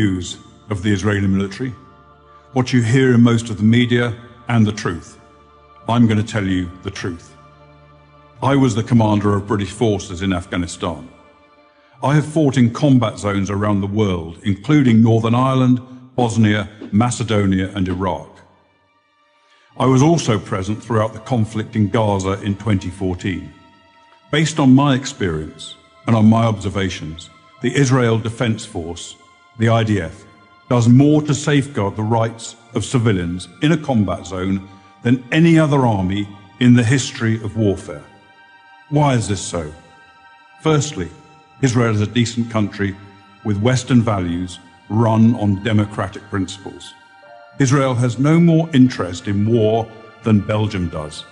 News of the Israeli military, what you hear in most of the media, and the truth. I'm going to tell you the truth. I was the commander of British forces in Afghanistan. I have fought in combat zones around the world, including Northern Ireland, Bosnia, Macedonia, and Iraq. I was also present throughout the conflict in Gaza in 2014. Based on my experience and on my observations, the Israel Defense Force, the IDF, does more to safeguard the rights of civilians in a combat zone than any other army in the history of warfare. Why is this so? Firstly, Israel is a decent country with Western values run on democratic principles. Israel has no more interest in war than Belgium does.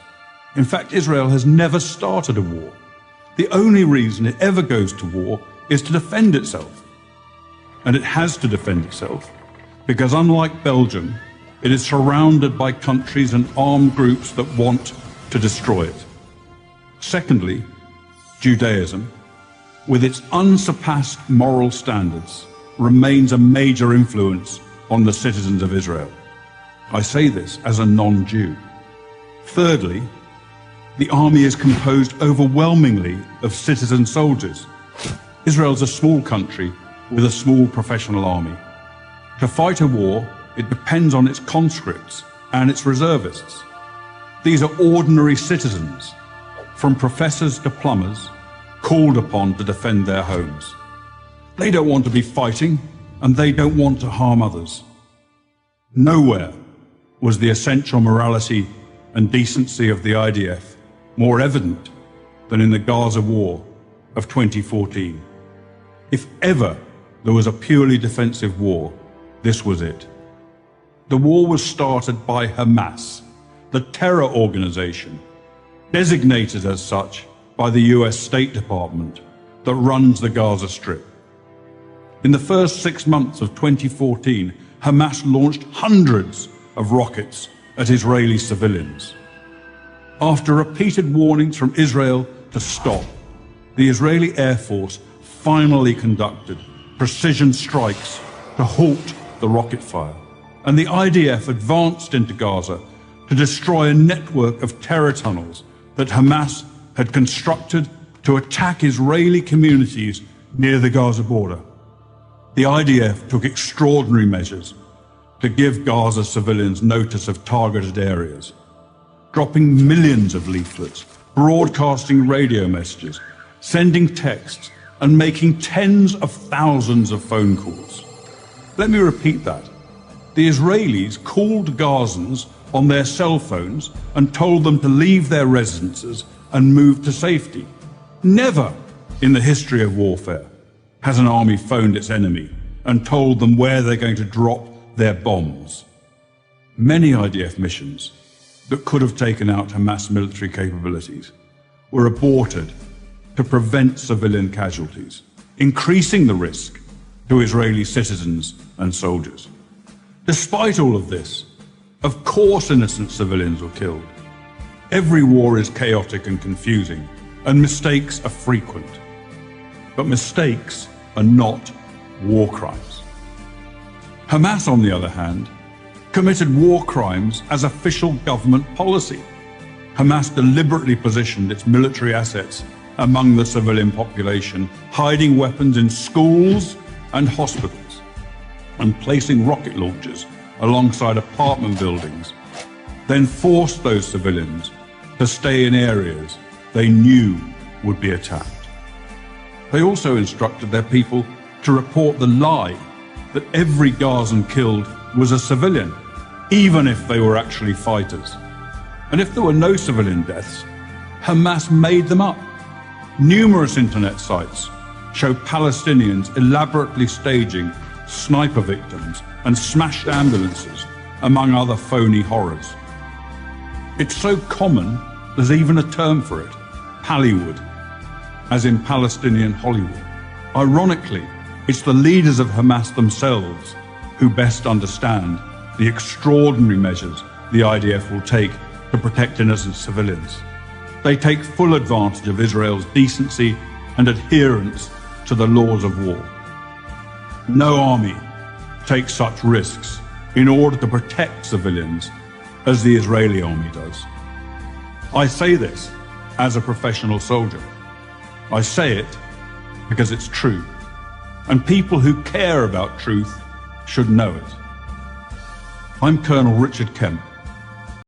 In fact, Israel has never started a war. The only reason it ever goes to war is to defend itself. And it has to defend itself because, unlike Belgium, it is surrounded by countries and armed groups that want to destroy it. Secondly, Judaism, with its unsurpassed moral standards, remains a major influence on the citizens of Israel. I say this as a non-Jew. Thirdly, the army is composed overwhelmingly of citizen soldiers. Israel is a small country with a small professional army. To fight a war, it depends on its conscripts and its reservists. These are ordinary citizens, from professors to plumbers, called upon to defend their homes. They don't want to be fighting, and they don't want to harm others. Nowhere was the essential morality and decency of the IDF more evident than in the Gaza war of 2014. If ever there was a purely defensive war, this was it. The war was started by Hamas, the terror organization, designated as such by the US State Department that runs the Gaza Strip. In the first 6 months of 2014, Hamas launched hundreds of rockets at Israeli civilians. After repeated warnings from Israel to stop, the Israeli Air Force finally conducted precision strikes to halt the rocket fire, and the IDF advanced into Gaza to destroy a network of terror tunnels that Hamas had constructed to attack Israeli communities near the Gaza border. The IDF took extraordinary measures to give Gaza civilians notice of targeted areas, dropping millions of leaflets, broadcasting radio messages, sending texts, and making tens of thousands of phone calls. Let me repeat that. The Israelis called Gazans on their cell phones and told them to leave their residences and move to safety. Never in the history of warfare has an army phoned its enemy and told them where they're going to drop their bombs. Many IDF missions that could have taken out Hamas military capabilities were aborted to prevent civilian casualties, increasing the risk to Israeli citizens and soldiers. Despite all of this, of course innocent civilians were killed. Every war is chaotic and confusing, and mistakes are frequent. But mistakes are not war crimes. Hamas, on the other hand, committed war crimes as official government policy. Hamas deliberately positioned its military assets among the civilian population, hiding weapons in schools and hospitals, and placing rocket launchers alongside apartment buildings, then forced those civilians to stay in areas they knew would be attacked. They also instructed their people to report the lie that every Gazan killed was a civilian, even if they were actually fighters. And if there were no civilian deaths, Hamas made them up. Numerous internet sites show Palestinians elaborately staging sniper victims and smashed ambulances, among other phony horrors. It's so common, there's even a term for it, Pallywood, as in Palestinian Hollywood. Ironically, it's the leaders of Hamas themselves who best understand the extraordinary measures the IDF will take to protect innocent civilians. They take full advantage of Israel's decency and adherence to the laws of war. No army take such risks in order to protect civilians as the Israeli army does. I say this as a professional soldier. I say it because it's true, and people who care about truth should know it. I'm Colonel Richard Kemp,